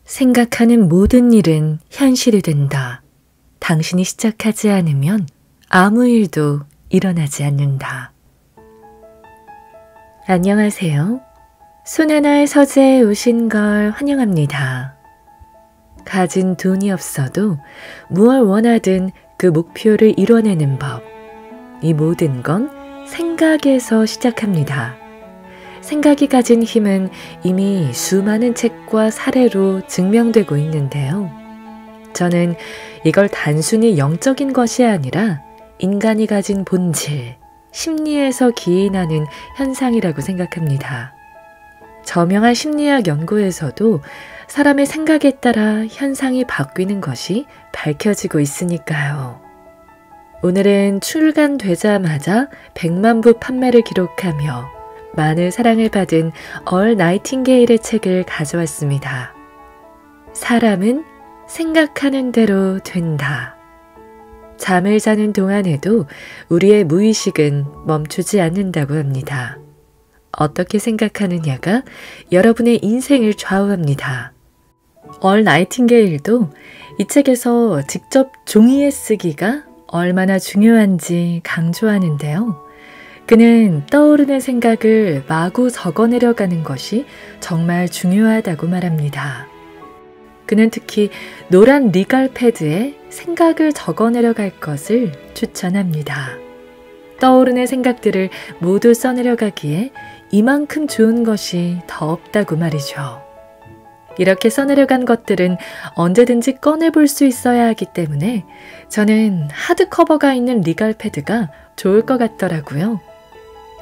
생각하는 모든 일은 현실이 된다. 당신이 시작하지 않으면 아무 일도 일어나지 않는다. 안녕하세요. 손하나의 서재에 오신 걸 환영합니다. 가진 돈이 없어도 무얼 원하든 그 목표를 이뤄내는 법. 이 모든 건 생각에서 시작합니다. 생각이 가진 힘은 이미 수많은 책과 사례로 증명되고 있는데요. 저는 이걸 단순히 영적인 것이 아니라 인간이 가진 본질, 심리에서 기인하는 현상이라고 생각합니다. 저명한 심리학 연구에서도 사람의 생각에 따라 현상이 바뀌는 것이 밝혀지고 있으니까요. 오늘은 출간되자마자 100만 부 판매를 기록하며 많은 사랑을 받은 얼 나이팅게일의 책을 가져왔습니다. 사람은 생각하는 대로 된다. 잠을 자는 동안에도 우리의 무의식은 멈추지 않는다고 합니다. 어떻게 생각하느냐가 여러분의 인생을 좌우합니다. 얼 나이팅게일도 이 책에서 직접 종이에 쓰기가 얼마나 중요한지 강조하는데요. 그는 떠오르는 생각을 마구 적어내려가는 것이 정말 중요하다고 말합니다. 그는 특히 노란 리갈 패드에 생각을 적어내려갈 것을 추천합니다. 떠오르는 생각들을 모두 써내려가기에 이만큼 좋은 것이 더 없다고 말이죠. 이렇게 써내려간 것들은 언제든지 꺼내볼 수 있어야 하기 때문에 저는 하드커버가 있는 리갈 패드가 좋을 것 같더라고요.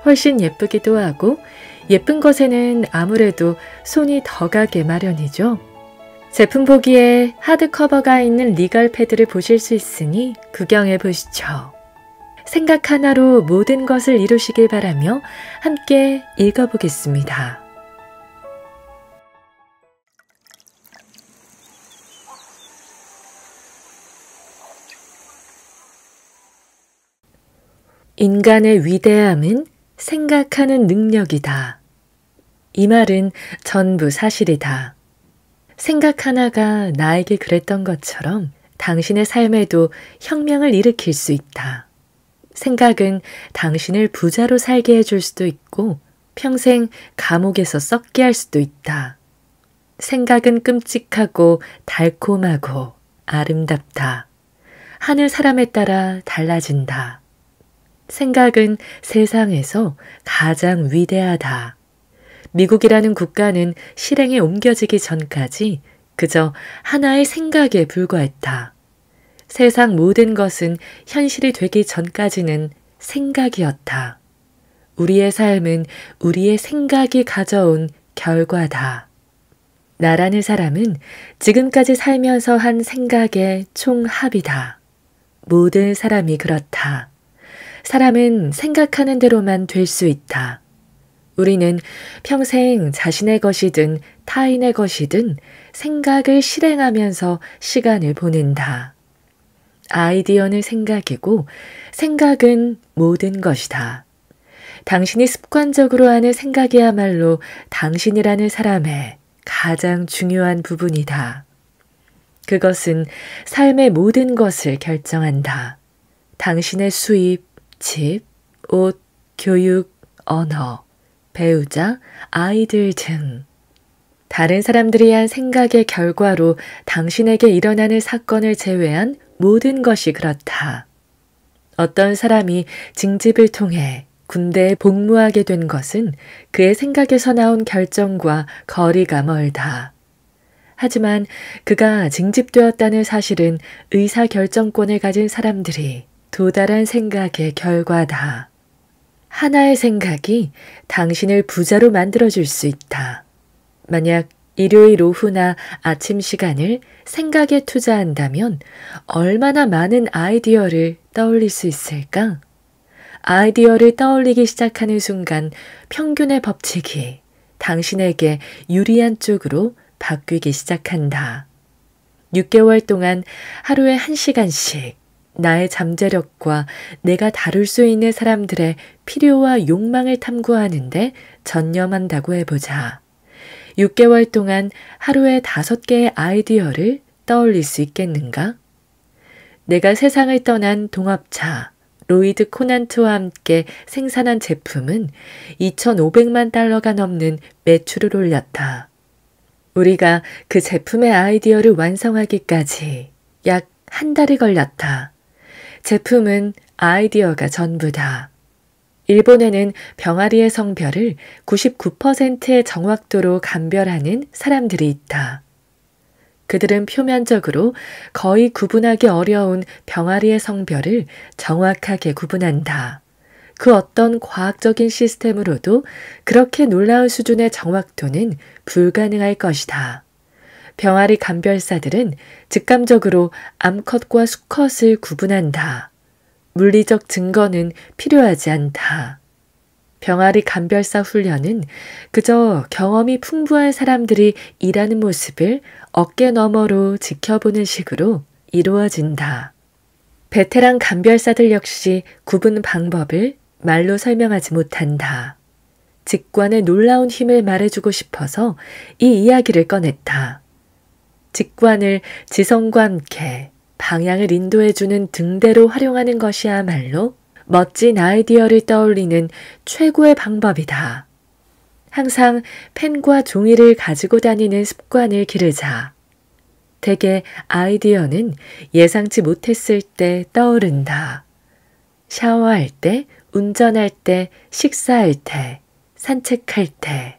훨씬 예쁘기도 하고 예쁜 것에는 아무래도 손이 더 가게 마련이죠. 제품 보기에 하드커버가 있는 리갈 패드를 보실 수 있으니 구경해 보시죠. 생각 하나로 모든 것을 이루시길 바라며 함께 읽어보겠습니다. 인간의 위대함은 생각하는 능력이다. 이 말은 전부 사실이다. 생각 하나가 나에게 그랬던 것처럼 당신의 삶에도 혁명을 일으킬 수 있다. 생각은 당신을 부자로 살게 해줄 수도 있고 평생 감옥에서 썩게 할 수도 있다. 생각은 끔찍하고 달콤하고 아름답다. 하늘 사람에 따라 달라진다. 생각은 세상에서 가장 위대하다. 미국이라는 국가는 실행에 옮겨지기 전까지 그저 하나의 생각에 불과했다. 세상 모든 것은 현실이 되기 전까지는 생각이었다. 우리의 삶은 우리의 생각이 가져온 결과다. 나라는 사람은 지금까지 살면서 한 생각의 총합이다. 모든 사람이 그렇다. 사람은 생각하는 대로만 될 수 있다. 우리는 평생 자신의 것이든 타인의 것이든 생각을 실행하면서 시간을 보낸다. 아이디어는 생각이고 생각은 모든 것이다. 당신이 습관적으로 하는 생각이야말로 당신이라는 사람의 가장 중요한 부분이다. 그것은 삶의 모든 것을 결정한다. 당신의 수입, 집, 옷, 교육, 언어, 배우자, 아이들 등 다른 사람들이 한 생각의 결과로 당신에게 일어나는 사건을 제외한 모든 것이 그렇다. 어떤 사람이 징집을 통해 군대에 복무하게 된 것은 그의 생각에서 나온 결정과 거리가 멀다. 하지만 그가 징집되었다는 사실은 의사결정권을 가진 사람들이 도달한 생각의 결과다. 하나의 생각이 당신을 부자로 만들어줄 수 있다. 만약 일요일 오후나 아침 시간을 생각에 투자한다면 얼마나 많은 아이디어를 떠올릴 수 있을까? 아이디어를 떠올리기 시작하는 순간 평균의 법칙이 당신에게 유리한 쪽으로 바뀌기 시작한다. 6개월 동안 하루에 1시간씩 나의 잠재력과 내가 다룰 수 있는 사람들의 필요와 욕망을 탐구하는데 전념한다고 해보자. 6개월 동안 하루에 5개의 아이디어를 떠올릴 수 있겠는가? 내가 세상을 떠난 동업자 로이드 코난트와 함께 생산한 제품은 2,500만 달러가 넘는 매출을 올렸다. 우리가 그 제품의 아이디어를 완성하기까지 약 한 달이 걸렸다. 제품은 아이디어가 전부다. 일본에는 병아리의 성별을 99%의 정확도로 감별하는 사람들이 있다. 그들은 표면적으로 거의 구분하기 어려운 병아리의 성별을 정확하게 구분한다. 그 어떤 과학적인 시스템으로도 그렇게 놀라운 수준의 정확도는 불가능할 것이다. 병아리 감별사들은 직감적으로 암컷과 수컷을 구분한다. 물리적 증거는 필요하지 않다. 병아리 감별사 훈련은 그저 경험이 풍부한 사람들이 일하는 모습을 어깨 너머로 지켜보는 식으로 이루어진다. 베테랑 감별사들 역시 구분 방법을 말로 설명하지 못한다. 직관의 놀라운 힘을 말해주고 싶어서 이 이야기를 꺼냈다. 직관을 지성과 함께 방향을 인도해주는 등대로 활용하는 것이야말로 멋진 아이디어를 떠올리는 최고의 방법이다. 항상 펜과 종이를 가지고 다니는 습관을 기르자. 대개 아이디어는 예상치 못했을 때 떠오른다. 샤워할 때, 운전할 때, 식사할 때, 산책할 때.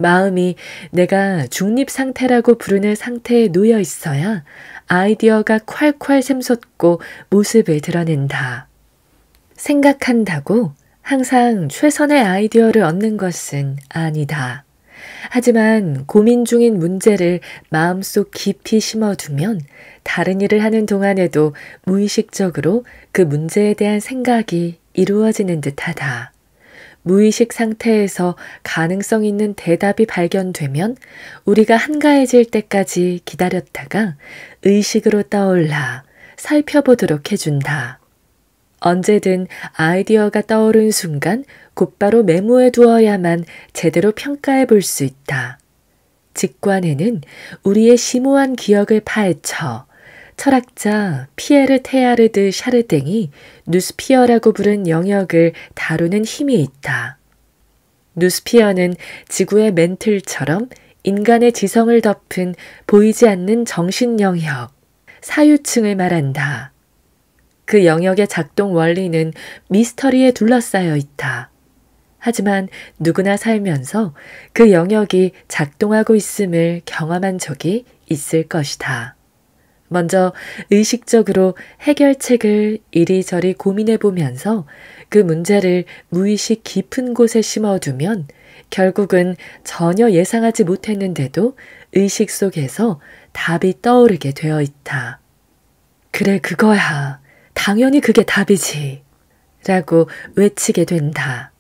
마음이 내가 중립 상태라고 부르는 상태에 놓여 있어야 아이디어가 콸콸 샘솟고 모습을 드러낸다. 생각한다고 항상 최선의 아이디어를 얻는 것은 아니다. 하지만 고민 중인 문제를 마음속 깊이 심어두면 다른 일을 하는 동안에도 무의식적으로 그 문제에 대한 생각이 이루어지는 듯하다. 무의식 상태에서 가능성 있는 대답이 발견되면 우리가 한가해질 때까지 기다렸다가 의식으로 떠올라 살펴보도록 해준다. 언제든 아이디어가 떠오른 순간 곧바로 메모해 두어야만 제대로 평가해 볼 수 있다. 직관에는 우리의 심오한 기억을 파헤쳐 철학자 피에르 테야르드 샤르댕이 누스피어라고 부른 영역을 다루는 힘이 있다. 누스피어는 지구의 멘틀처럼 인간의 지성을 덮은 보이지 않는 정신 영역, 사유층을 말한다. 그 영역의 작동 원리는 미스터리에 둘러싸여 있다. 하지만 누구나 살면서 그 영역이 작동하고 있음을 경험한 적이 있을 것이다. 먼저 의식적으로 해결책을 이리저리 고민해 보면서 그 문제를 무의식 깊은 곳에 심어두면 결국은 전혀 예상하지 못했는데도 의식 속에서 답이 떠오르게 되어 있다. 그래, 그거야. 당연히 그게 답이지. 라고 외치게 된다.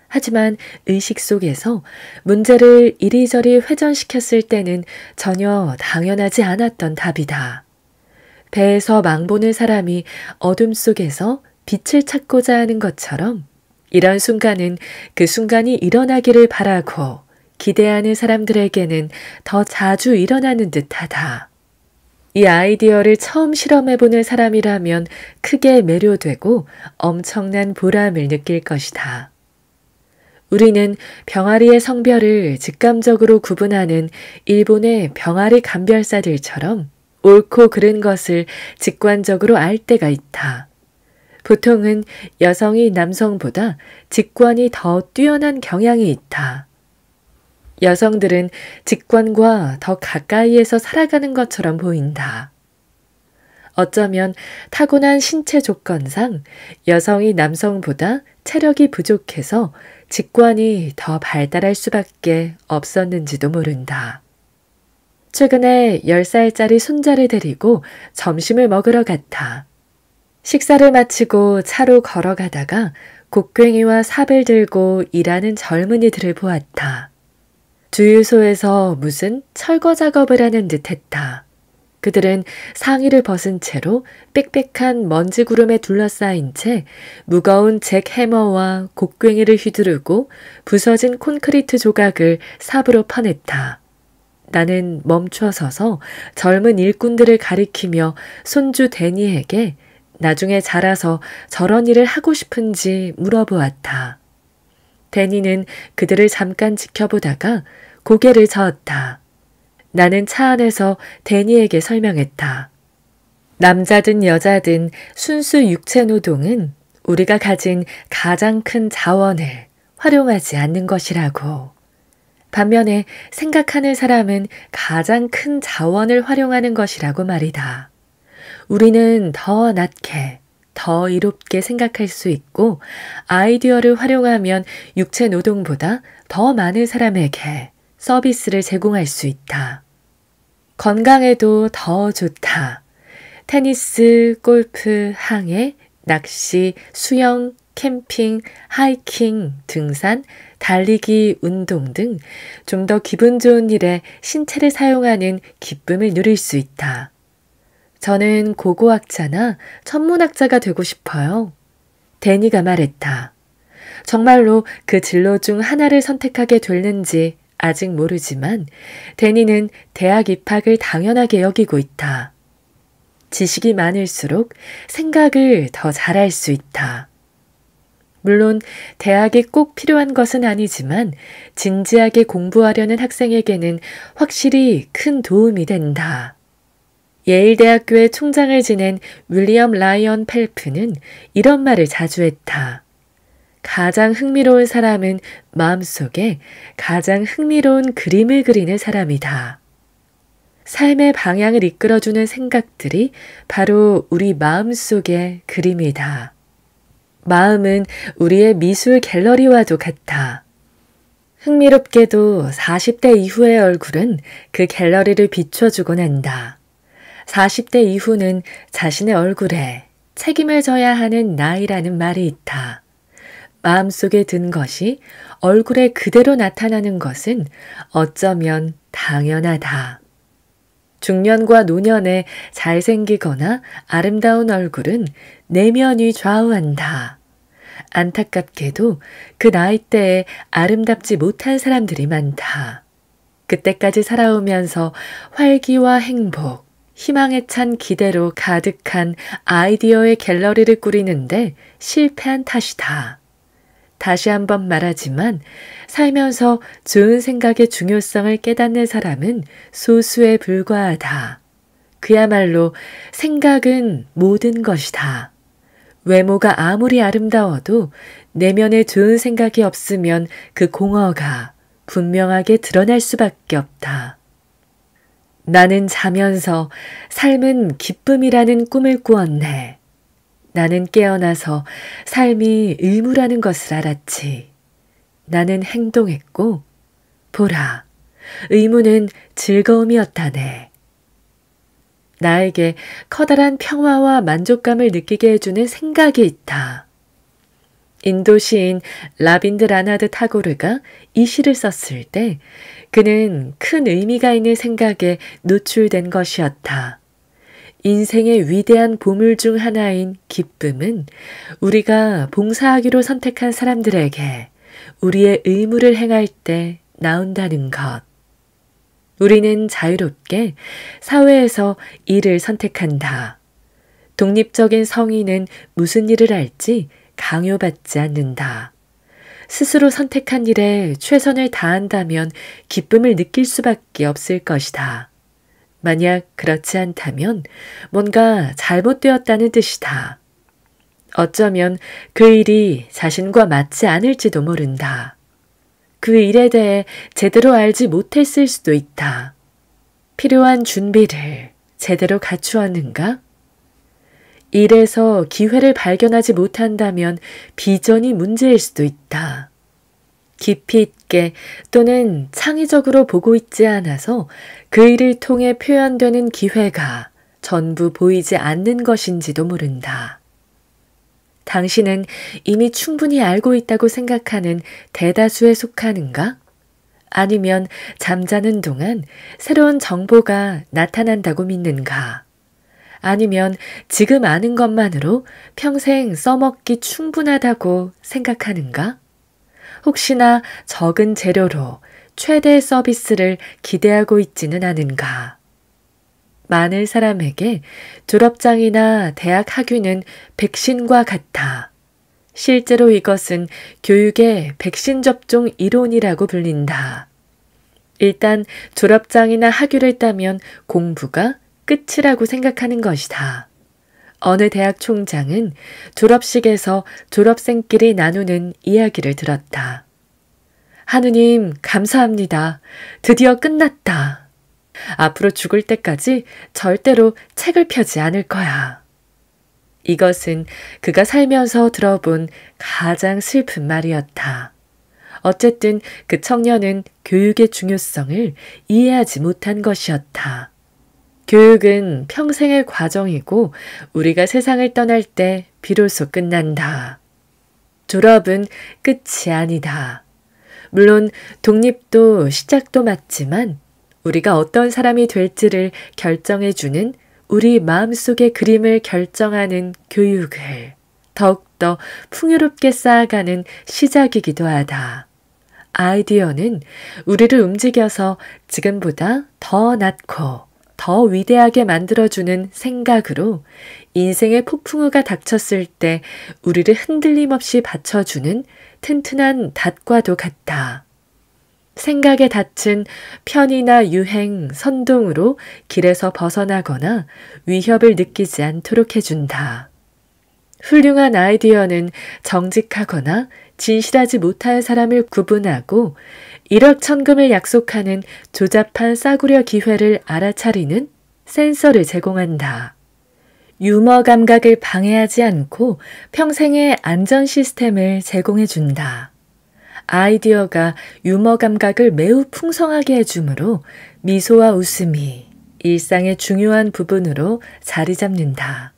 하지만 의식 속에서 문제를 이리저리 회전시켰을 때는 전혀 당연하지 않았던 답이다. 배에서 망보는 사람이 어둠 속에서 빛을 찾고자 하는 것처럼 이런 순간은 그 순간이 일어나기를 바라고 기대하는 사람들에게는 더 자주 일어나는 듯하다. 이 아이디어를 처음 실험해보는 사람이라면 크게 매료되고 엄청난 보람을 느낄 것이다. 우리는 병아리의 성별을 직감적으로 구분하는 일본의 병아리 감별사들처럼 옳고 그른 것을 직관적으로 알 때가 있다. 보통은 여성이 남성보다 직관이 더 뛰어난 경향이 있다. 여성들은 직관과 더 가까이에서 살아가는 것처럼 보인다. 어쩌면 타고난 신체 조건상 여성이 남성보다 체력이 부족해서 직관이 더 발달할 수밖에 없었는지도 모른다. 최근에 10살짜리 손자를 데리고 점심을 먹으러 갔다. 식사를 마치고 차로 걸어가다가 곡괭이와 삽을 들고 일하는 젊은이들을 보았다. 주유소에서 무슨 철거 작업을 하는 듯 했다. 그들은 상의를 벗은 채로 빽빽한 먼지 구름에 둘러싸인 채 무거운 잭 해머와 곡괭이를 휘두르고 부서진 콘크리트 조각을 삽으로 퍼냈다. 나는 멈춰 서서 젊은 일꾼들을 가리키며 손주 데니에게 나중에 자라서 저런 일을 하고 싶은지 물어보았다. 데니는 그들을 잠깐 지켜보다가 고개를 저었다. 나는 차 안에서 데니에게 설명했다. 남자든 여자든 순수 육체 노동은 우리가 가진 가장 큰 자원을 활용하지 않는 것이라고. 반면에 생각하는 사람은 가장 큰 자원을 활용하는 것이라고 말이다. 우리는 더 낮게, 더 이롭게 생각할 수 있고 아이디어를 활용하면 육체 노동보다 더 많은 사람에게 서비스를 제공할 수 있다. 건강에도 더 좋다. 테니스, 골프, 항해, 낚시, 수영, 캠핑, 하이킹, 등산, 달리기, 운동 등 좀 더 기분 좋은 일에 신체를 사용하는 기쁨을 누릴 수 있다. 저는 고고학자나 천문학자가 되고 싶어요. 데니가 말했다. 정말로 그 진로 중 하나를 선택하게 됐는지 아직 모르지만 데니는 대학 입학을 당연하게 여기고 있다. 지식이 많을수록 생각을 더 잘할 수 있다. 물론 대학이 꼭 필요한 것은 아니지만 진지하게 공부하려는 학생에게는 확실히 큰 도움이 된다. 예일대학교의 총장을 지낸 윌리엄 라이언 펠프는 이런 말을 자주 했다. 가장 흥미로운 사람은 마음속에 가장 흥미로운 그림을 그리는 사람이다. 삶의 방향을 이끌어주는 생각들이 바로 우리 마음속의 그림이다. 마음은 우리의 미술 갤러리와도 같다. 흥미롭게도 40대 이후의 얼굴은 그 갤러리를 비춰주곤 한다. 40대 이후는 자신의 얼굴에 책임을 져야 하는 나이라는 말이 있다. 마음속에 든 것이 얼굴에 그대로 나타나는 것은 어쩌면 당연하다. 중년과 노년에 잘생기거나 아름다운 얼굴은 내면이 좌우한다. 안타깝게도 그 나이대에 아름답지 못한 사람들이 많다. 그때까지 살아오면서 활기와 행복, 희망에 찬 기대로 가득한 아이디어의 갤러리를 꾸리는데 실패한 탓이다. 다시 한번 말하지만 살면서 좋은 생각의 중요성을 깨닫는 사람은 소수에 불과하다. 그야말로 생각은 모든 것이다. 외모가 아무리 아름다워도 내면에 좋은 생각이 없으면 그 공허가 분명하게 드러날 수밖에 없다. 나는 자면서 삶은 기쁨이라는 꿈을 꾸었네. 나는 깨어나서 삶이 의무라는 것을 알았지. 나는 행동했고, 보라, 의무는 즐거움이었다네. 나에게 커다란 평화와 만족감을 느끼게 해주는 생각이 있다. 인도 시인 라빈드라나드 타고르가 이 시를 썼을 때 그는 큰 의미가 있는 생각에 노출된 것이었다. 인생의 위대한 보물 중 하나인 기쁨은 우리가 봉사하기로 선택한 사람들에게 우리의 의무를 행할 때 나온다는 것. 우리는 자유롭게 사회에서 일을 선택한다. 독립적인 성인은 무슨 일을 할지 강요받지 않는다. 스스로 선택한 일에 최선을 다한다면 기쁨을 느낄 수밖에 없을 것이다. 만약 그렇지 않다면 뭔가 잘못되었다는 뜻이다. 어쩌면 그 일이 자신과 맞지 않을지도 모른다. 그 일에 대해 제대로 알지 못했을 수도 있다. 필요한 준비를 제대로 갖추었는가? 일에서 기회를 발견하지 못한다면 비전이 문제일 수도 있다. 깊이 있게 또는 창의적으로 보고 있지 않아서 그 일을 통해 표현되는 기회가 전부 보이지 않는 것인지도 모른다. 당신은 이미 충분히 알고 있다고 생각하는 대다수에 속하는가? 아니면 잠자는 동안 새로운 정보가 나타난다고 믿는가? 아니면 지금 아는 것만으로 평생 써먹기 충분하다고 생각하는가? 혹시나 적은 재료로 최대 서비스를 기대하고 있지는 않은가? 많은 사람에게 졸업장이나 대학 학위는 백신과 같아. 실제로 이것은 교육의 백신 접종 이론이라고 불린다. 일단 졸업장이나 학위를 따면 공부가 끝이라고 생각하는 것이다. 어느 대학 총장은 졸업식에서 졸업생끼리 나누는 이야기를 들었다. 하느님, 감사합니다. 드디어 끝났다. 앞으로 죽을 때까지 절대로 책을 펴지 않을 거야. 이것은 그가 살면서 들어본 가장 슬픈 말이었다. 어쨌든 그 청년은 교육의 중요성을 이해하지 못한 것이었다. 교육은 평생의 과정이고 우리가 세상을 떠날 때 비로소 끝난다. 졸업은 끝이 아니다. 물론 독립도 시작도 맞지만 우리가 어떤 사람이 될지를 결정해주는 우리 마음속의 그림을 결정하는 교육을 더욱더 풍요롭게 쌓아가는 시작이기도 하다. 아이디어는 우리를 움직여서 지금보다 더 낫고 더 위대하게 만들어주는 생각으로 인생의 폭풍우가 닥쳤을 때 우리를 흔들림 없이 받쳐주는 튼튼한 닷과도 같다. 생각에 닿친 편의나 유행, 선동으로 길에서 벗어나거나 위협을 느끼지 않도록 해준다. 훌륭한 아이디어는 정직하거나 진실하지 못한 사람을 구분하고 일확천금을 약속하는 조잡한 싸구려 기회를 알아차리는 센서를 제공한다. 유머 감각을 방해하지 않고 평생의 안전 시스템을 제공해준다. 아이디어가 유머 감각을 매우 풍성하게 해주므로 미소와 웃음이 일상의 중요한 부분으로 자리 잡는다.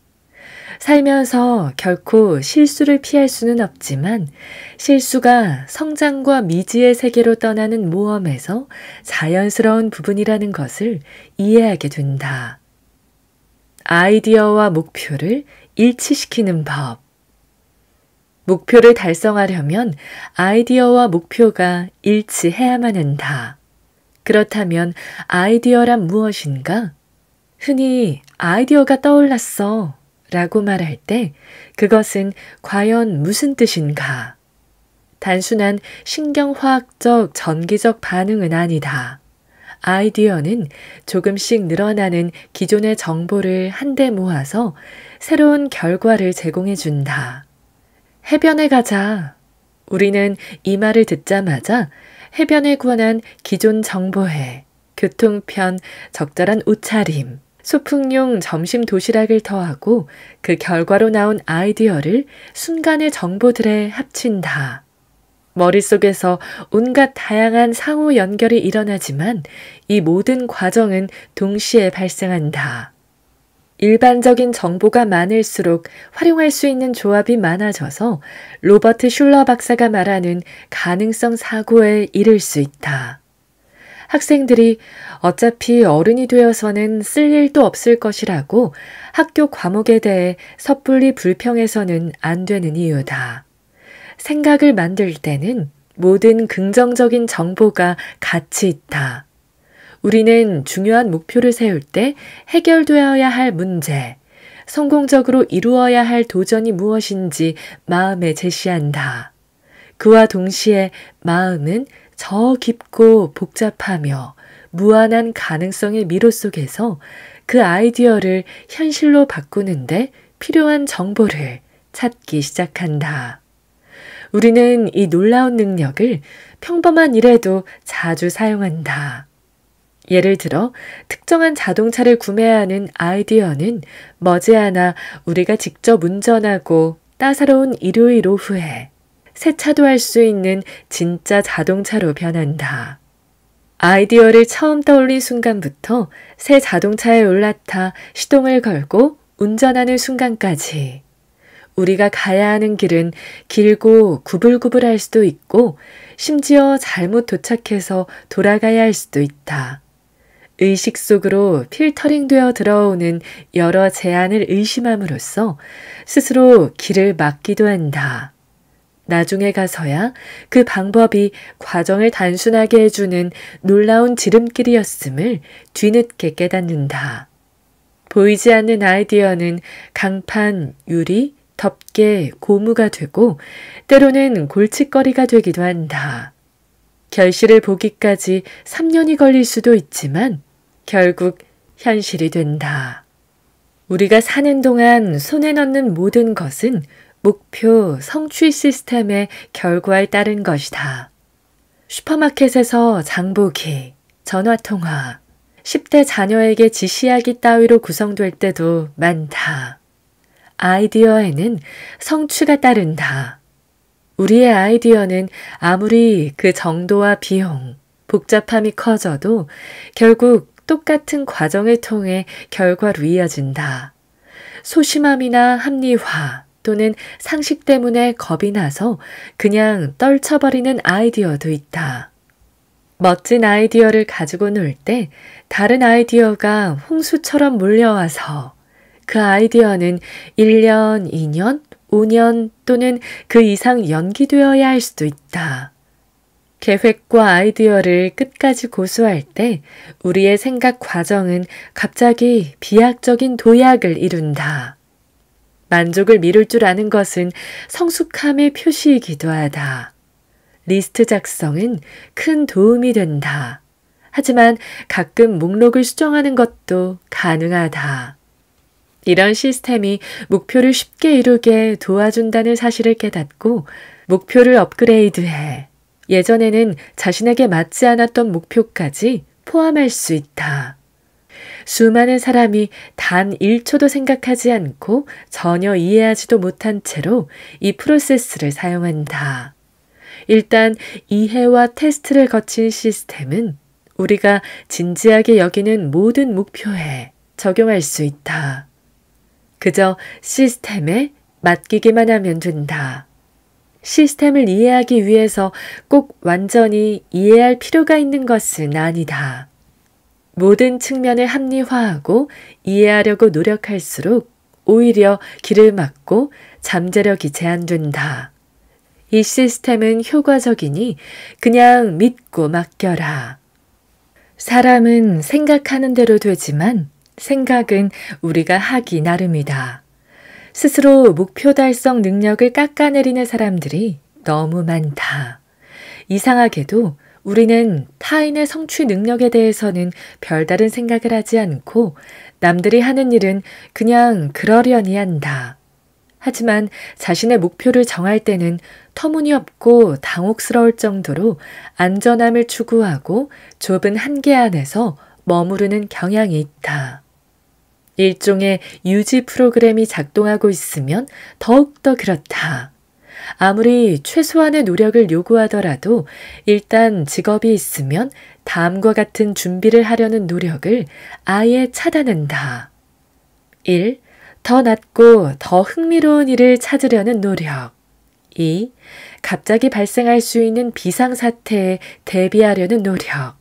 살면서 결코 실수를 피할 수는 없지만 실수가 성장과 미지의 세계로 떠나는 모험에서 자연스러운 부분이라는 것을 이해하게 된다. 아이디어와 목표를 일치시키는 법. 목표를 달성하려면 아이디어와 목표가 일치해야만 한다. 그렇다면 아이디어란 무엇인가? 흔히 아이디어가 떠올랐어 라고 말할 때 그것은 과연 무슨 뜻인가? 단순한 신경화학적 전기적 반응은 아니다. 아이디어는 조금씩 늘어나는 기존의 정보를 한데 모아서 새로운 결과를 제공해 준다. 해변에 가자. 우리는 이 말을 듣자마자 해변에 관한 기존 정보에 교통편, 적절한 옷차림, 소풍용 점심 도시락을 더하고 그 결과로 나온 아이디어를 순간의 정보들에 합친다. 머릿속에서 온갖 다양한 상호 연결이 일어나지만 이 모든 과정은 동시에 발생한다. 일반적인 정보가 많을수록 활용할 수 있는 조합이 많아져서 로버트 슐러 박사가 말하는 가능성 사고에 이를 수 있다. 학생들이 어차피 어른이 되어서는 쓸 일도 없을 것이라고 학교 과목에 대해 섣불리 불평해서는 안 되는 이유다. 생각을 만들 때는 모든 긍정적인 정보가 같이 있다. 우리는 중요한 목표를 세울 때 해결되어야 할 문제, 성공적으로 이루어야 할 도전이 무엇인지 마음에 제시한다. 그와 동시에 마음은 저 깊고 복잡하며 무한한 가능성의 미로 속에서 그 아이디어를 현실로 바꾸는데 필요한 정보를 찾기 시작한다. 우리는 이 놀라운 능력을 평범한 일에도 자주 사용한다. 예를 들어 특정한 자동차를 구매하는 아이디어는 머지않아 우리가 직접 운전하고 따사로운 일요일 오후에 세차도 할 수 있는 진짜 자동차로 변한다. 아이디어를 처음 떠올린 순간부터 새 자동차에 올라타 시동을 걸고 운전하는 순간까지 우리가 가야 하는 길은 길고 구불구불할 수도 있고 심지어 잘못 도착해서 돌아가야 할 수도 있다. 의식 속으로 필터링되어 들어오는 여러 제안을 의심함으로써 스스로 길을 막기도 한다. 나중에 가서야 그 방법이 과정을 단순하게 해주는 놀라운 지름길이었음을 뒤늦게 깨닫는다. 보이지 않는 아이디어는 강판, 유리, 덮개, 고무가 되고 때로는 골칫거리가 되기도 한다. 결실을 보기까지 3년이 걸릴 수도 있지만 결국 현실이 된다. 우리가 사는 동안 손에 넣는 모든 것은 목표 성취 시스템의 결과에 따른 것이다. 슈퍼마켓에서 장보기, 전화통화, 10대 자녀에게 지시하기 따위로 구성될 때도 많다. 아이디어에는 성취가 따른다. 우리의 아이디어는 아무리 그 정도와 비용, 복잡함이 커져도 결국 똑같은 과정을 통해 결과로 이어진다. 소심함이나 합리화 또는 상식 때문에 겁이 나서 그냥 떨쳐버리는 아이디어도 있다. 멋진 아이디어를 가지고 놀 때 다른 아이디어가 홍수처럼 몰려와서 그 아이디어는 1년, 2년, 5년 또는 그 이상 연기되어야 할 수도 있다. 계획과 아이디어를 끝까지 고수할 때 우리의 생각 과정은 갑자기 비약적인 도약을 이룬다. 만족을 미룰 줄 아는 것은 성숙함의 표시이기도 하다. 리스트 작성은 큰 도움이 된다. 하지만 가끔 목록을 수정하는 것도 가능하다. 이런 시스템이 목표를 쉽게 이루게 도와준다는 사실을 깨닫고 목표를 업그레이드해 예전에는 자신에게 맞지 않았던 목표까지 포함할 수 있다. 수많은 사람이 단 1초도 생각하지 않고 전혀 이해하지도 못한 채로 이 프로세스를 사용한다. 일단 이해와 테스트를 거친 시스템은 우리가 진지하게 여기는 모든 목표에 적용할 수 있다. 그저 시스템에 맡기기만 하면 된다. 시스템을 이해하기 위해서 꼭 완전히 이해할 필요가 있는 것은 아니다. 모든 측면을 합리화하고 이해하려고 노력할수록 오히려 길을 막고 잠재력이 제한된다. 이 시스템은 효과적이니 그냥 믿고 맡겨라. 사람은 생각하는 대로 되지만 생각은 우리가 하기 나름이다. 스스로 목표 달성 능력을 깎아내리는 사람들이 너무 많다. 이상하게도 우리는 타인의 성취 능력에 대해서는 별다른 생각을 하지 않고 남들이 하는 일은 그냥 그러려니 한다. 하지만 자신의 목표를 정할 때는 터무니없고 당혹스러울 정도로 안전함을 추구하고 좁은 한계 안에서 머무르는 경향이 있다. 일종의 유지 프로그램이 작동하고 있으면 더욱더 그렇다. 아무리 최소한의 노력을 요구하더라도 일단 직업이 있으면 다음과 같은 준비를 하려는 노력을 아예 차단한다. 1. 더 낫고 더 흥미로운 일을 찾으려는 노력. 2. 갑자기 발생할 수 있는 비상사태에 대비하려는 노력.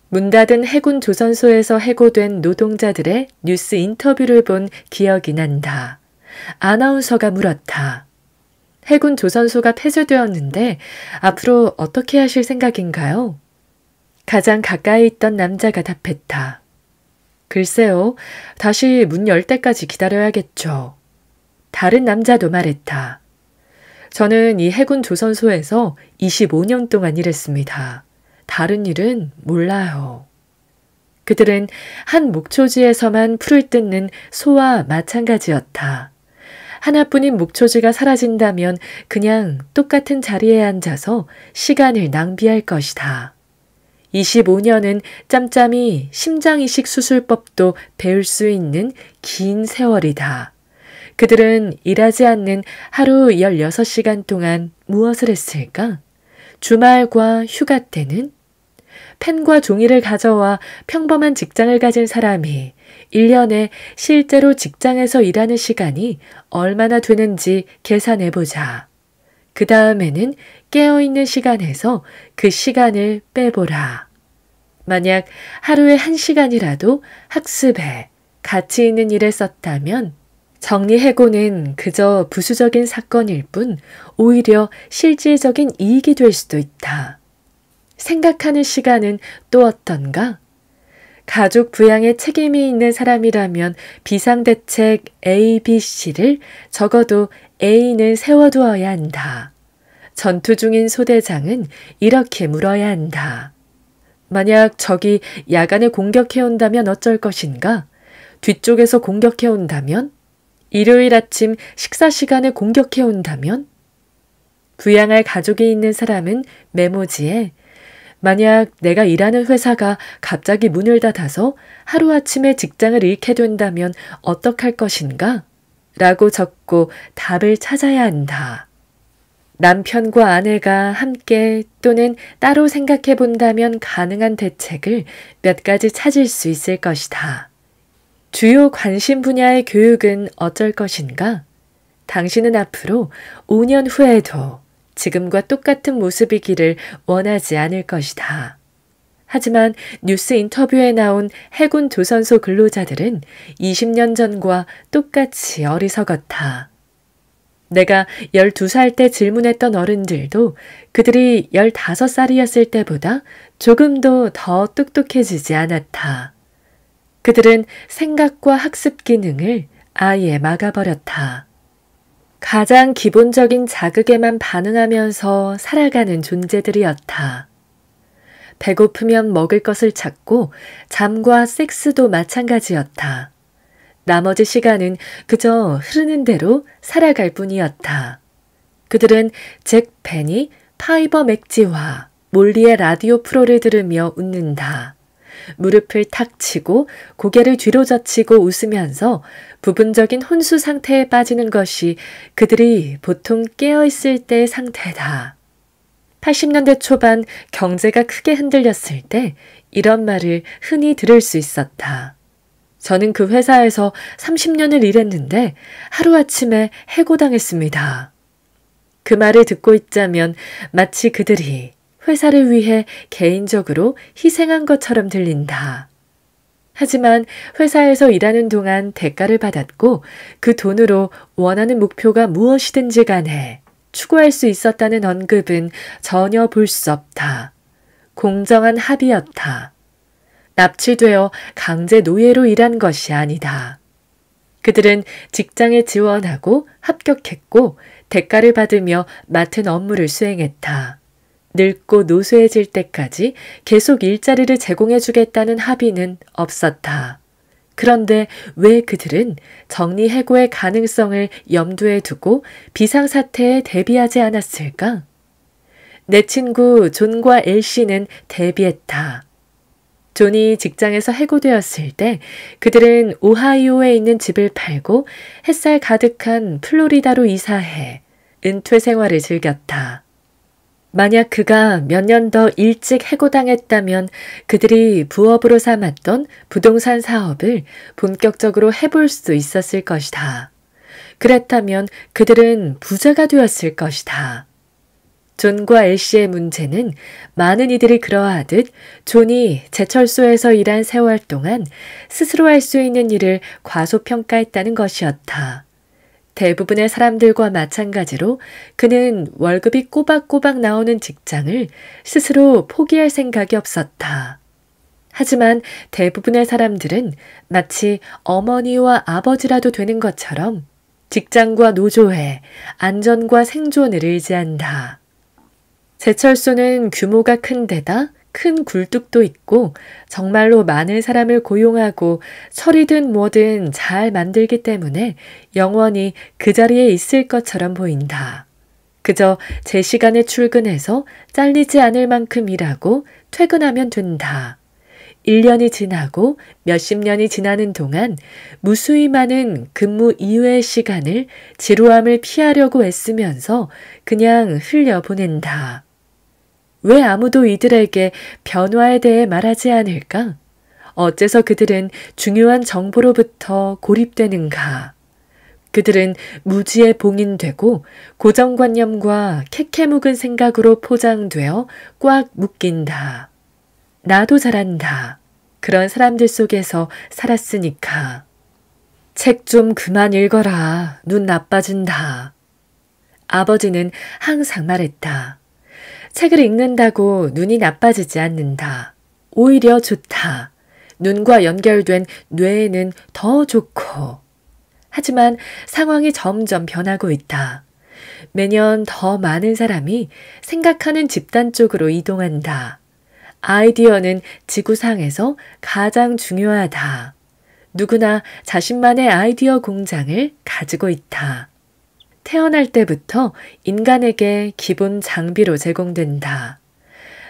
문 닫은 해군 조선소에서 해고된 노동자들의 뉴스 인터뷰를 본 기억이 난다. 아나운서가 물었다. 해군 조선소가 폐쇄되었는데 앞으로 어떻게 하실 생각인가요? 가장 가까이 있던 남자가 답했다. 글쎄요, 다시 문 열 때까지 기다려야겠죠. 다른 남자도 말했다. 저는 이 해군 조선소에서 25년 동안 일했습니다. 다른 일은 몰라요. 그들은 한 목초지에서만 풀을 뜯는 소와 마찬가지였다. 하나뿐인 목초지가 사라진다면 그냥 똑같은 자리에 앉아서 시간을 낭비할 것이다. 25년은 짬짬이 심장이식 수술법도 배울 수 있는 긴 세월이다. 그들은 일하지 않는 하루 16시간 동안 무엇을 했을까? 주말과 휴가 때는 펜과 종이를 가져와 평범한 직장을 가진 사람이 1년에 실제로 직장에서 일하는 시간이 얼마나 되는지 계산해보자. 그 다음에는 깨어있는 시간에서 그 시간을 빼보라. 만약 하루에 1시간이라도 학습에 가치 있는 일에 썼다면 정리해고는 그저 부수적인 사건일 뿐 오히려 실질적인 이익이 될 수도 있다. 생각하는 시간은 또 어떤가? 가족 부양에 책임이 있는 사람이라면 비상대책 A, B, C를 적어도 A는 세워두어야 한다. 전투 중인 소대장은 이렇게 물어야 한다. 만약 적이 야간에 공격해온다면 어쩔 것인가? 뒤쪽에서 공격해온다면? 일요일 아침 식사 시간에 공격해온다면? 부양할 가족이 있는 사람은 메모지에 만약 내가 일하는 회사가 갑자기 문을 닫아서 하루아침에 직장을 잃게 된다면 어떡할 것인가? 라고 적고 답을 찾아야 한다. 남편과 아내가 함께 또는 따로 생각해 본다면 가능한 대책을 몇 가지 찾을 수 있을 것이다. 주요 관심 분야의 교육은 어쩔 것인가? 당신은 앞으로 5년 후에도 지금과 똑같은 모습이기를 원하지 않을 것이다. 하지만 뉴스 인터뷰에 나온 해군 조선소 근로자들은 20년 전과 똑같이 어리석었다. 내가 12살 때 질문했던 어른들도 그들이 15살이었을 때보다 조금도 더 똑똑해지지 않았다. 그들은 생각과 학습 기능을 아예 막아버렸다. 가장 기본적인 자극에만 반응하면서 살아가는 존재들이었다. 배고프면 먹을 것을 찾고 잠과 섹스도 마찬가지였다. 나머지 시간은 그저 흐르는 대로 살아갈 뿐이었다. 그들은 잭 펜이 파이버 맥지와 몰리의 라디오 프로를 들으며 웃는다. 무릎을 탁 치고 고개를 뒤로 젖히고 웃으면서 부분적인 혼수 상태에 빠지는 것이 그들이 보통 깨어있을 때의 상태다. 80년대 초반 경제가 크게 흔들렸을 때 이런 말을 흔히 들을 수 있었다. 저는 그 회사에서 30년을 일했는데 하루아침에 해고당했습니다. 그 말을 듣고 있자면 마치 그들이 회사를 위해 개인적으로 희생한 것처럼 들린다. 하지만 회사에서 일하는 동안 대가를 받았고 그 돈으로 원하는 목표가 무엇이든지 간에 추구할 수 있었다는 언급은 전혀 볼 수 없다. 공정한 합의였다. 납치되어 강제 노예로 일한 것이 아니다. 그들은 직장에 지원하고 합격했고 대가를 받으며 맡은 업무를 수행했다. 늙고 노쇠해질 때까지 계속 일자리를 제공해주겠다는 합의는 없었다. 그런데 왜 그들은 정리해고의 가능성을 염두에 두고 비상사태에 대비하지 않았을까? 내 친구 존과 엘씨는 대비했다. 존이 직장에서 해고되었을 때 그들은 오하이오에 있는 집을 팔고 햇살 가득한 플로리다로 이사해 은퇴 생활을 즐겼다. 만약 그가 몇 년 더 일찍 해고당했다면 그들이 부업으로 삼았던 부동산 사업을 본격적으로 해볼 수 있었을 것이다. 그랬다면 그들은 부자가 되었을 것이다. 존과 엘씨의 문제는 많은 이들이 그러하듯 존이 제철소에서 일한 세월 동안 스스로 할 수 있는 일을 과소평가했다는 것이었다. 대부분의 사람들과 마찬가지로 그는 월급이 꼬박꼬박 나오는 직장을 스스로 포기할 생각이 없었다. 하지만 대부분의 사람들은 마치 어머니와 아버지라도 되는 것처럼 직장과 노조에 안전과 생존을 의지한다. 제철소는 규모가 큰 데다 큰 굴뚝도 있고 정말로 많은 사람을 고용하고 철이든 뭐든 잘 만들기 때문에 영원히 그 자리에 있을 것처럼 보인다. 그저 제 시간에 출근해서 잘리지 않을 만큼 일하고 퇴근하면 된다. 1년이 지나고 몇십 년이 지나는 동안 무수히 많은 근무 이외의 시간을 지루함을 피하려고 애쓰면서 그냥 흘려보낸다. 왜 아무도 이들에게 변화에 대해 말하지 않을까? 어째서 그들은 중요한 정보로부터 고립되는가? 그들은 무지에 봉인되고 고정관념과 캐캐묵은 생각으로 포장되어 꽉 묶인다. 나도 잘한다. 그런 사람들 속에서 살았으니까. 책 좀 그만 읽어라. 눈 나빠진다. 아버지는 항상 말했다. 책을 읽는다고 눈이 나빠지지 않는다. 오히려 좋다. 눈과 연결된 뇌에는 더 좋고. 하지만 상황이 점점 변하고 있다. 매년 더 많은 사람이 생각하는 집단 쪽으로 이동한다. 아이디어는 지구상에서 가장 중요하다. 누구나 자신만의 아이디어 공장을 가지고 있다. 태어날 때부터 인간에게 기본 장비로 제공된다.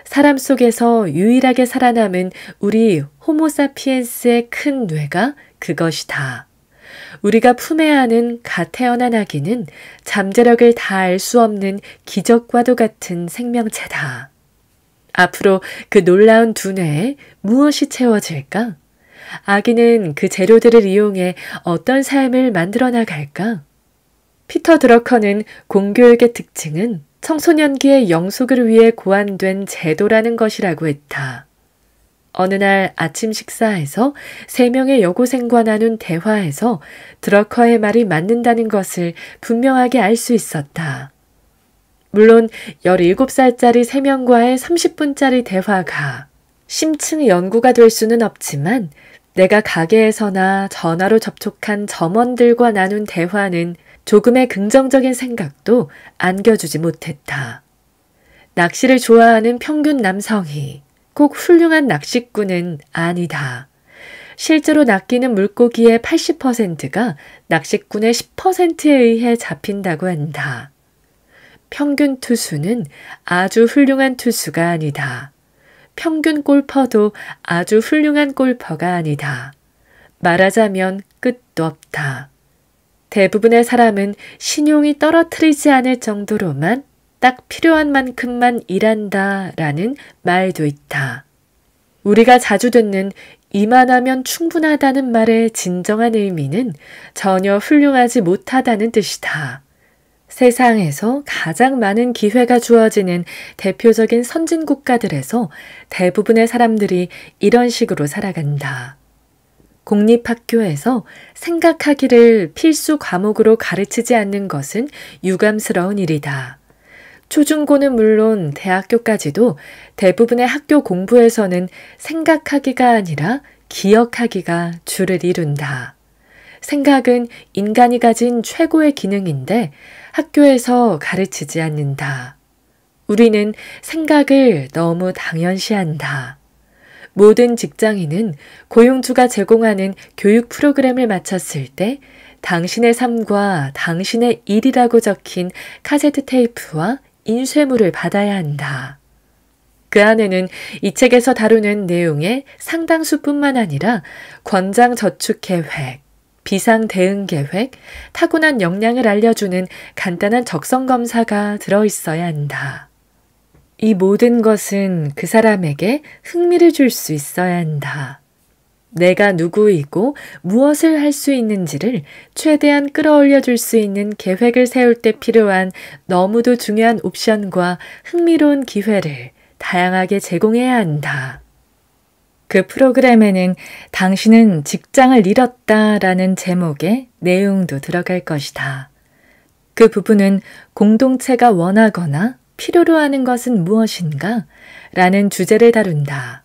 사람 속에서 유일하게 살아남은 우리 호모사피엔스의 큰 뇌가 그것이다. 우리가 품해야 하는 갓 태어난 아기는 잠재력을 다 알 수 없는 기적과도 같은 생명체다. 앞으로 그 놀라운 두뇌에 무엇이 채워질까? 아기는 그 재료들을 이용해 어떤 삶을 만들어 나갈까? 피터 드러커는 공교육의 특징은 청소년기의 영속을 위해 고안된 제도라는 것이라고 했다. 어느 날 아침 식사에서 3명의 여고생과 나눈 대화에서 드러커의 말이 맞는다는 것을 분명하게 알 수 있었다. 물론 17살짜리 3명과의 30분짜리 대화가 심층 연구가 될 수는 없지만 내가 가게에서나 전화로 접촉한 점원들과 나눈 대화는 조금의 긍정적인 생각도 안겨주지 못했다. 낚시를 좋아하는 평균 남성이 꼭 훌륭한 낚시꾼은 아니다. 실제로 낚이는 물고기의 80%가 낚시꾼의 10%에 의해 잡힌다고 한다. 평균 투수는 아주 훌륭한 투수가 아니다. 평균 골퍼도 아주 훌륭한 골퍼가 아니다. 말하자면 끝도 없다. 대부분의 사람은 신용이 떨어뜨리지 않을 정도로만 딱 필요한 만큼만 일한다라는 말도 있다. 우리가 자주 듣는 이만하면 충분하다는 말의 진정한 의미는 전혀 훌륭하지 못하다는 뜻이다. 세상에서 가장 많은 기회가 주어지는 대표적인 선진 국가들에서 대부분의 사람들이 이런 식으로 살아간다. 공립학교에서 생각하기를 필수 과목으로 가르치지 않는 것은 유감스러운 일이다. 초중고는 물론 대학교까지도 대부분의 학교 공부에서는 생각하기가 아니라 기억하기가 주를 이룬다. 생각은 인간이 가진 최고의 기능인데 학교에서 가르치지 않는다. 우리는 생각을 너무 당연시한다. 모든 직장인은 고용주가 제공하는 교육 프로그램을 마쳤을 때 당신의 삶과 당신의 일이라고 적힌 카세트 테이프와 인쇄물을 받아야 한다. 그 안에는 이 책에서 다루는 내용의 상당수뿐만 아니라 권장 저축 계획, 비상 대응 계획, 타고난 역량을 알려주는 간단한 적성 검사가 들어있어야 한다. 이 모든 것은 그 사람에게 흥미를 줄 수 있어야 한다. 내가 누구이고 무엇을 할 수 있는지를 최대한 끌어올려 줄 수 있는 계획을 세울 때 필요한 너무도 중요한 옵션과 흥미로운 기회를 다양하게 제공해야 한다. 그 프로그램에는 당신은 직장을 잃었다라는 제목의 내용도 들어갈 것이다. 그 부분은 공동체가 원하거나 필요로 하는 것은 무엇인가? 라는 주제를 다룬다.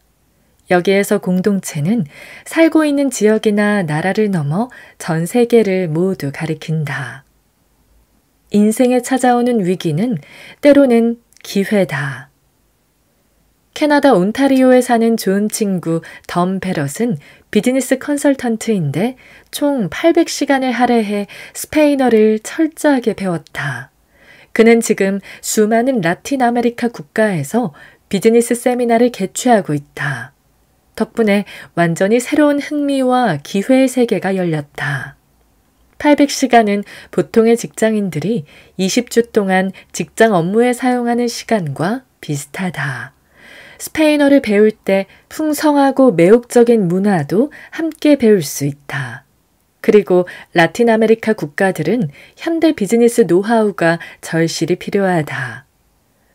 여기에서 공동체는 살고 있는 지역이나 나라를 넘어 전 세계를 모두 가리킨다. 인생에 찾아오는 위기는 때로는 기회다. 캐나다 온타리오에 사는 좋은 친구 덤 베럿은 비즈니스 컨설턴트인데 총 800시간을 할애해 스페인어를 철저하게 배웠다. 그는 지금 수많은 라틴 아메리카 국가에서 비즈니스 세미나를 개최하고 있다. 덕분에 완전히 새로운 흥미와 기회의 세계가 열렸다. 800시간은 보통의 직장인들이 20주 동안 직장 업무에 사용하는 시간과 비슷하다. 스페인어를 배울 때 풍성하고 매혹적인 문화도 함께 배울 수 있다. 그리고 라틴 아메리카 국가들은 현대 비즈니스 노하우가 절실히 필요하다.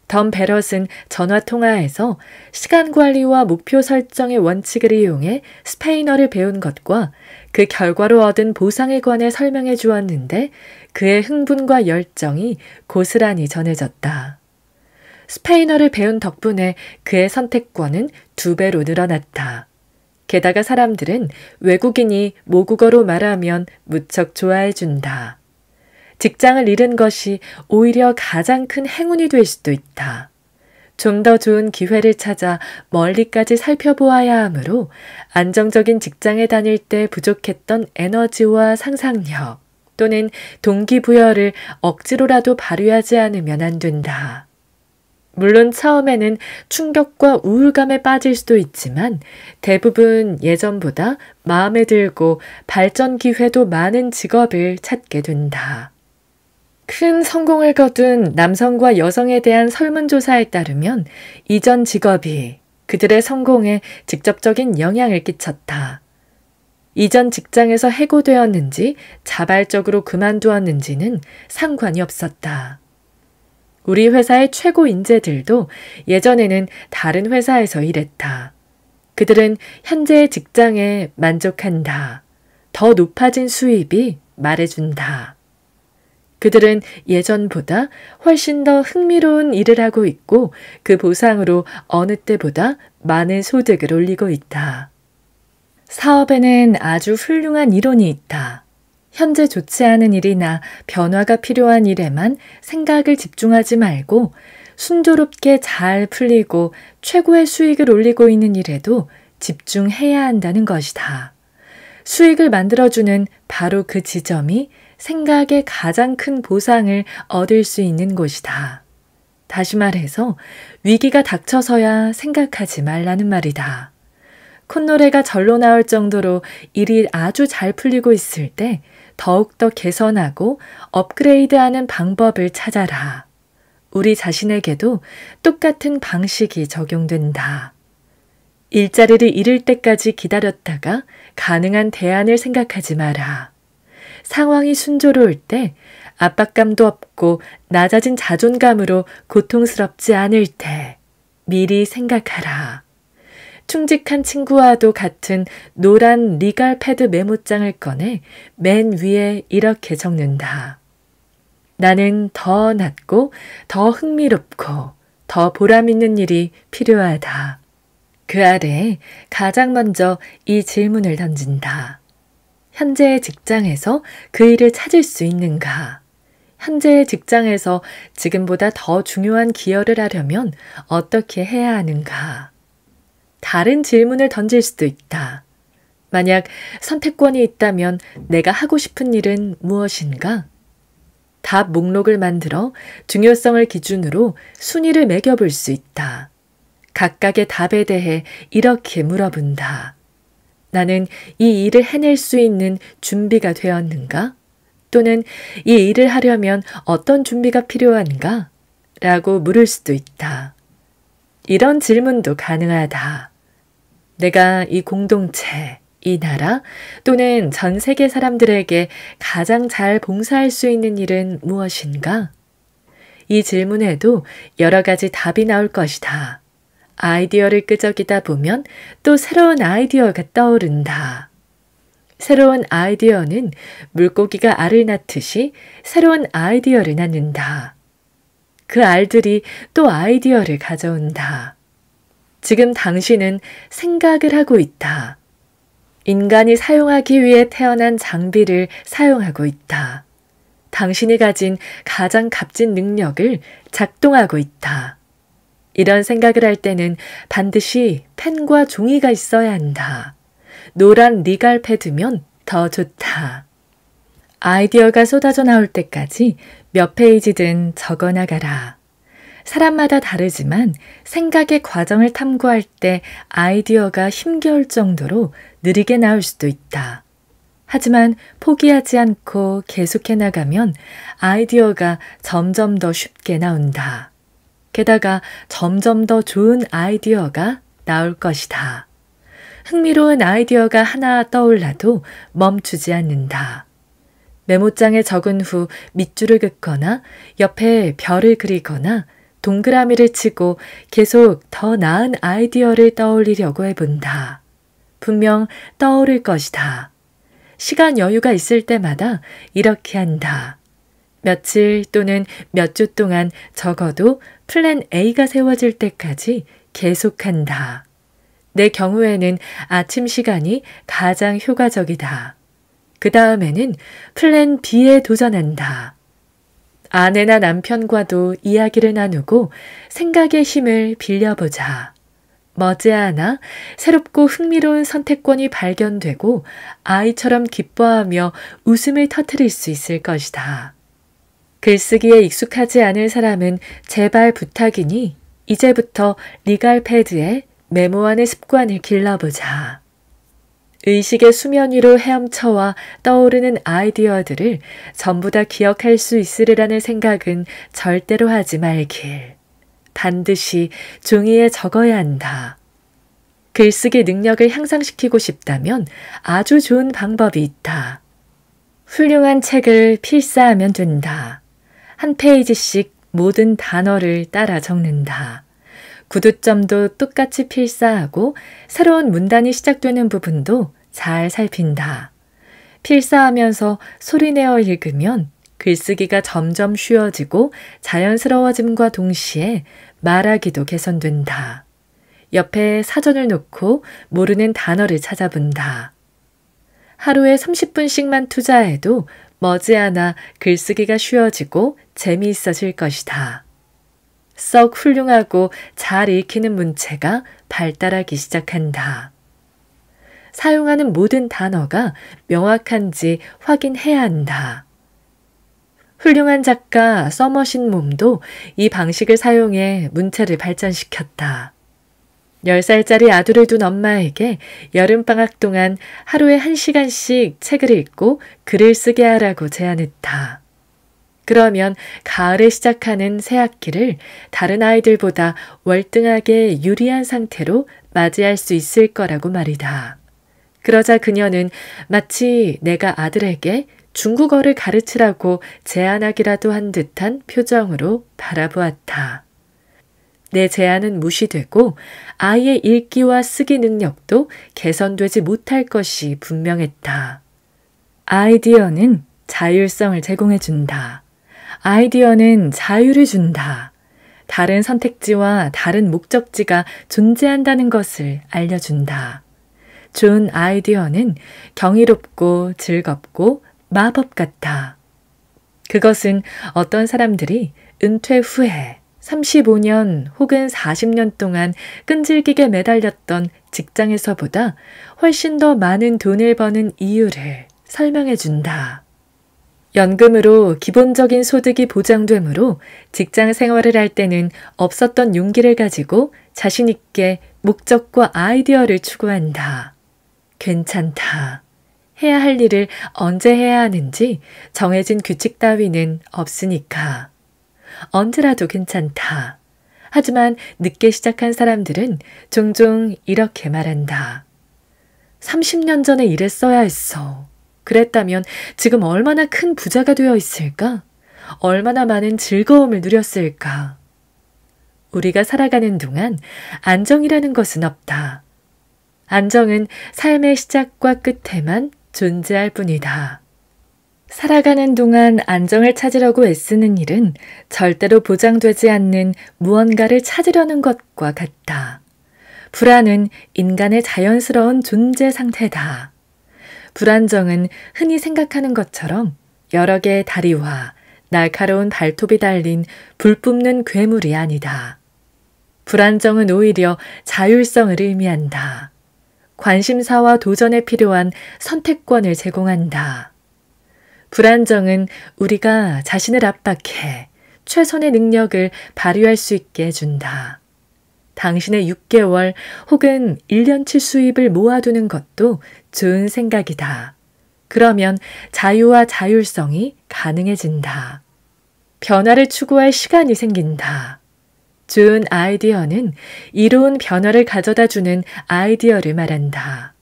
덤 베럿은 전화통화에서 시간 관리와 목표 설정의 원칙을 이용해 스페인어를 배운 것과 그 결과로 얻은 보상에 관해 설명해 주었는데 그의 흥분과 열정이 고스란히 전해졌다. 스페인어를 배운 덕분에 그의 선택권은 2배로 늘어났다. 게다가 사람들은 외국인이 모국어로 말하면 무척 좋아해준다. 직장을 잃은 것이 오히려 가장 큰 행운이 될 수도 있다. 좀 더 좋은 기회를 찾아 멀리까지 살펴보아야 하므로 안정적인 직장에 다닐 때 부족했던 에너지와 상상력 또는 동기부여를 억지로라도 발휘하지 않으면 안 된다. 물론 처음에는 충격과 우울감에 빠질 수도 있지만 대부분 예전보다 마음에 들고 발전 기회도 많은 직업을 찾게 된다. 큰 성공을 거둔 남성과 여성에 대한 설문조사에 따르면 이전 직업이 그들의 성공에 직접적인 영향을 끼쳤다. 이전 직장에서 해고되었는지 자발적으로 그만두었는지는 상관이 없었다. 우리 회사의 최고 인재들도 예전에는 다른 회사에서 일했다. 그들은 현재의 직장에 만족한다. 더 높아진 수입이 말해준다. 그들은 예전보다 훨씬 더 흥미로운 일을 하고 있고 그 보상으로 어느 때보다 많은 소득을 올리고 있다. 사업에는 아주 훌륭한 이론이 있다. 현재 좋지 않은 일이나 변화가 필요한 일에만 생각을 집중하지 말고 순조롭게 잘 풀리고 최고의 수익을 올리고 있는 일에도 집중해야 한다는 것이다. 수익을 만들어주는 바로 그 지점이 생각의 가장 큰 보상을 얻을 수 있는 곳이다. 다시 말해서 위기가 닥쳐서야 생각하지 말라는 말이다. 콧노래가 절로 나올 정도로 일이 아주 잘 풀리고 있을 때 더욱더 개선하고 업그레이드하는 방법을 찾아라. 우리 자신에게도 똑같은 방식이 적용된다. 일자리를 잃을 때까지 기다렸다가 가능한 대안을 생각하지 마라. 상황이 순조로울 때 압박감도 없고 낮아진 자존감으로 고통스럽지 않을 때 미리 생각하라. 충직한 친구와도 같은 노란 리갈 패드 메모장을 꺼내 맨 위에 이렇게 적는다. 나는 더 낫고 더 흥미롭고 더 보람 있는 일이 필요하다. 그 아래에 가장 먼저 이 질문을 던진다. 현재의 직장에서 그 일을 찾을 수 있는가? 현재의 직장에서 지금보다 더 중요한 기여를 하려면 어떻게 해야 하는가? 다른 질문을 던질 수도 있다. 만약 선택권이 있다면 내가 하고 싶은 일은 무엇인가? 답 목록을 만들어 중요성을 기준으로 순위를 매겨볼 수 있다. 각각의 답에 대해 이렇게 물어본다. 나는 이 일을 해낼 수 있는 준비가 되었는가? 또는 이 일을 하려면 어떤 준비가 필요한가? 라고 물을 수도 있다. 이런 질문도 가능하다. 내가 이 공동체, 이 나라 또는 전 세계 사람들에게 가장 잘 봉사할 수 있는 일은 무엇인가? 이 질문에도 여러 가지 답이 나올 것이다. 아이디어를 끄적이다 보면 또 새로운 아이디어가 떠오른다. 새로운 아이디어는 물고기가 알을 낳듯이 새로운 아이디어를 낳는다. 그 알들이 또 아이디어를 가져온다. 지금 당신은 생각을 하고 있다. 인간이 사용하기 위해 태어난 장비를 사용하고 있다. 당신이 가진 가장 값진 능력을 작동하고 있다. 이런 생각을 할 때는 반드시 펜과 종이가 있어야 한다. 노란 리갈 패드면 더 좋다. 아이디어가 쏟아져 나올 때까지 몇 페이지든 적어 나가라. 사람마다 다르지만 생각의 과정을 탐구할 때 아이디어가 힘겨울 정도로 느리게 나올 수도 있다. 하지만 포기하지 않고 계속해 나가면 아이디어가 점점 더 쉽게 나온다. 게다가 점점 더 좋은 아이디어가 나올 것이다. 흥미로운 아이디어가 하나 떠올라도 멈추지 않는다. 메모장에 적은 후 밑줄을 긋거나 옆에 별을 그리거나 동그라미를 치고 계속 더 나은 아이디어를 떠올리려고 해본다. 분명 떠오를 것이다. 시간 여유가 있을 때마다 이렇게 한다. 며칠 또는 몇 주 동안 적어도 플랜 A가 세워질 때까지 계속한다. 내 경우에는 아침 시간이 가장 효과적이다. 그 다음에는 플랜 B에 도전한다. 아내나 남편과도 이야기를 나누고 생각의 힘을 빌려보자. 머지않아 새롭고 흥미로운 선택권이 발견되고 아이처럼 기뻐하며 웃음을 터뜨릴 수 있을 것이다. 글쓰기에 익숙하지 않을 사람은 제발 부탁이니 이제부터 리갈 패드에 메모하는 습관을 길러보자. 의식의 수면 위로 헤엄쳐와 떠오르는 아이디어들을 전부 다 기억할 수 있으리라는 생각은 절대로 하지 말길. 반드시 종이에 적어야 한다. 글쓰기 능력을 향상시키고 싶다면 아주 좋은 방법이 있다. 훌륭한 책을 필사하면 된다. 한 페이지씩 모든 단어를 따라 적는다. 구두점도 똑같이 필사하고 새로운 문단이 시작되는 부분도 잘 살핀다. 필사하면서 소리내어 읽으면 글쓰기가 점점 쉬워지고 자연스러워짐과 동시에 말하기도 개선된다. 옆에 사전을 놓고 모르는 단어를 찾아본다. 하루에 30분씩만 투자해도 머지않아 글쓰기가 쉬워지고 재미있어질 것이다. 썩 훌륭하고 잘 읽히는 문체가 발달하기 시작한다. 사용하는 모든 단어가 명확한지 확인해야 한다. 훌륭한 작가 서머신 몬도 이 방식을 사용해 문체를 발전시켰다. 10살짜리 아들을 둔 엄마에게 여름방학 동안 하루에 1시간씩 책을 읽고 글을 쓰게 하라고 제안했다. 그러면 가을에 시작하는 새 학기를 다른 아이들보다 월등하게 유리한 상태로 맞이할 수 있을 거라고 말이다. 그러자 그녀는 마치 내가 아들에게 중국어를 가르치라고 제안하기라도 한 듯한 표정으로 바라보았다. 내 제안은 무시되고 아이의 읽기와 쓰기 능력도 개선되지 못할 것이 분명했다. 아이디어는 자율성을 제공해준다. 아이디어는 자유를 준다. 다른 선택지와 다른 목적지가 존재한다는 것을 알려준다. 좋은 아이디어는 경이롭고 즐겁고 마법 같아. 그것은 어떤 사람들이 은퇴 후에 35년 혹은 40년 동안 끈질기게 매달렸던 직장에서보다 훨씬 더 많은 돈을 버는 이유를 설명해 준다. 연금으로 기본적인 소득이 보장되므로 직장 생활을 할 때는 없었던 용기를 가지고 자신 있게 목적과 아이디어를 추구한다. 괜찮다. 해야 할 일을 언제 해야 하는지 정해진 규칙 따위는 없으니까. 언제라도 괜찮다. 하지만 늦게 시작한 사람들은 종종 이렇게 말한다. 30년 전에 이랬어야 했어. 그랬다면 지금 얼마나 큰 부자가 되어 있을까? 얼마나 많은 즐거움을 누렸을까? 우리가 살아가는 동안 안정이라는 것은 없다. 안정은 삶의 시작과 끝에만 존재할 뿐이다. 살아가는 동안 안정을 찾으려고 애쓰는 일은 절대로 보장되지 않는 무언가를 찾으려는 것과 같다. 불안은 인간의 자연스러운 존재 상태다. 불안정은 흔히 생각하는 것처럼 여러 개의 다리와 날카로운 발톱이 달린 불 뿜는 괴물이 아니다. 불안정은 오히려 자율성을 의미한다. 관심사와 도전에 필요한 선택권을 제공한다. 불안정은 우리가 자신을 압박해 최선의 능력을 발휘할 수 있게 해준다. 당신의 6개월 혹은 1년치 수입을 모아두는 것도 좋은 생각이다. 그러면 자유와 자율성이 가능해진다. 변화를 추구할 시간이 생긴다. 좋은 아이디어는 이로운 변화를 가져다 주는 아이디어를 말한다.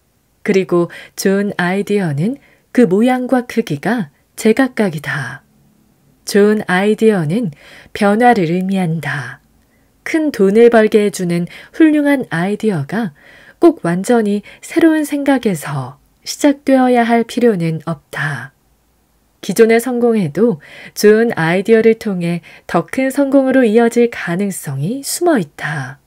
그리고 좋은 아이디어는 그 모양과 크기가 제각각이다. 좋은 아이디어는 변화를 의미한다. 큰 돈을 벌게 해주는 훌륭한 아이디어가 꼭 완전히 새로운 생각에서 시작되어야 할 필요는 없다. 기존의 성공에도 좋은 아이디어를 통해 더 큰 성공으로 이어질 가능성이 숨어 있다.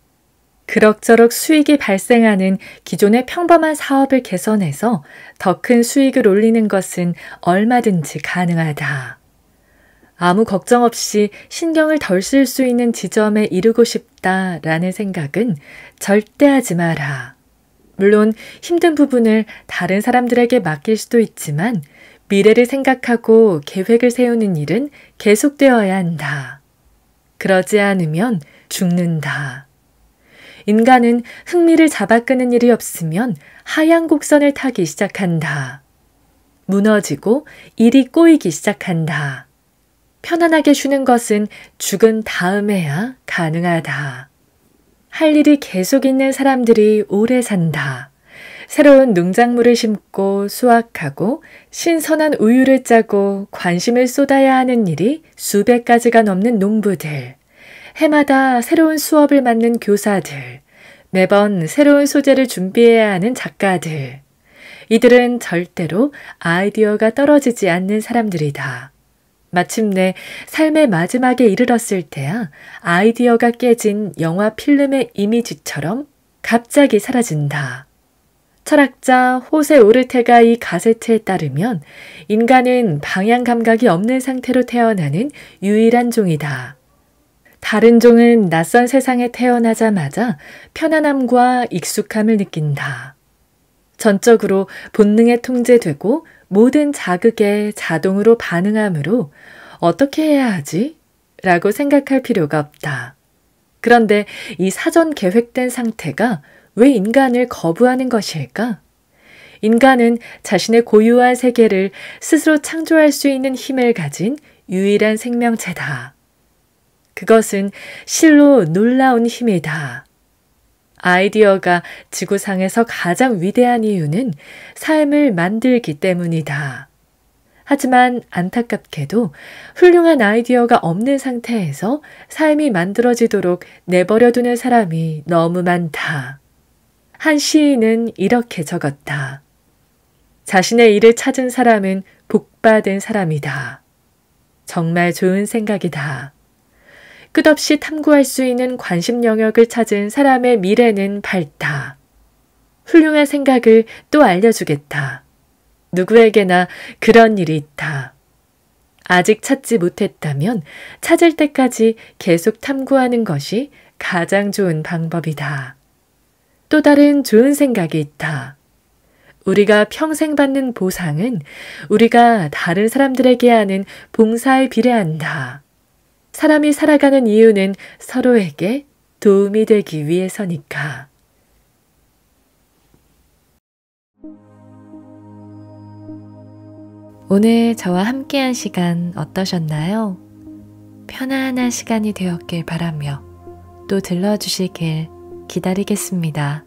그럭저럭 수익이 발생하는 기존의 평범한 사업을 개선해서 더 큰 수익을 올리는 것은 얼마든지 가능하다. 아무 걱정 없이 신경을 덜 쓸 수 있는 지점에 이르고 싶다라는 생각은 절대 하지 마라. 물론 힘든 부분을 다른 사람들에게 맡길 수도 있지만 미래를 생각하고 계획을 세우는 일은 계속되어야 한다. 그러지 않으면 죽는다. 인간은 흥미를 잡아끄는 일이 없으면 하향 곡선을 타기 시작한다. 무너지고 일이 꼬이기 시작한다. 편안하게 쉬는 것은 죽은 다음에야 가능하다. 할 일이 계속 있는 사람들이 오래 산다. 새로운 농작물을 심고 수확하고 신선한 우유를 짜고 관심을 쏟아야 하는 일이 수백 가지가 넘는 농부들, 해마다 새로운 수업을 맡는 교사들, 매번 새로운 소재를 준비해야 하는 작가들. 이들은 절대로 아이디어가 떨어지지 않는 사람들이다. 마침내 삶의 마지막에 이르렀을 때야 아이디어가 깨진 영화 필름의 이미지처럼 갑자기 사라진다. 철학자 호세 오르테가 이 가세트에 따르면 인간은 방향 감각이 없는 상태로 태어나는 유일한 종이다. 다른 종은 낯선 세상에 태어나자마자 편안함과 익숙함을 느낀다. 전적으로 본능에 통제되고 모든 자극에 자동으로 반응하므로 어떻게 해야 하지? 라고 생각할 필요가 없다. 그런데 이 사전 계획된 상태가 왜 인간을 거부하는 것일까? 인간은 자신의 고유한 세계를 스스로 창조할 수 있는 힘을 가진 유일한 생명체다. 그것은 실로 놀라운 힘이다. 아이디어가 지구상에서 가장 위대한 이유는 삶을 만들기 때문이다. 하지만 안타깝게도 훌륭한 아이디어가 없는 상태에서 삶이 만들어지도록 내버려두는 사람이 너무 많다. 한 시인은 이렇게 적었다. 자신의 일을 찾은 사람은 복받은 사람이다. 정말 좋은 생각이다. 끝없이 탐구할 수 있는 관심 영역을 찾은 사람의 미래는 밝다. 훌륭한 생각을 또 알려주겠다. 누구에게나 그런 일이 있다. 아직 찾지 못했다면 찾을 때까지 계속 탐구하는 것이 가장 좋은 방법이다. 또 다른 좋은 생각이 있다. 우리가 평생 받는 보상은 우리가 다른 사람들에게 하는 봉사에 비례한다. 사람이 살아가는 이유는 서로에게 도움이 되기 위해서니까. 오늘 저와 함께한 시간 어떠셨나요? 편안한 시간이 되었길 바라며 또 들러주시길 기다리겠습니다.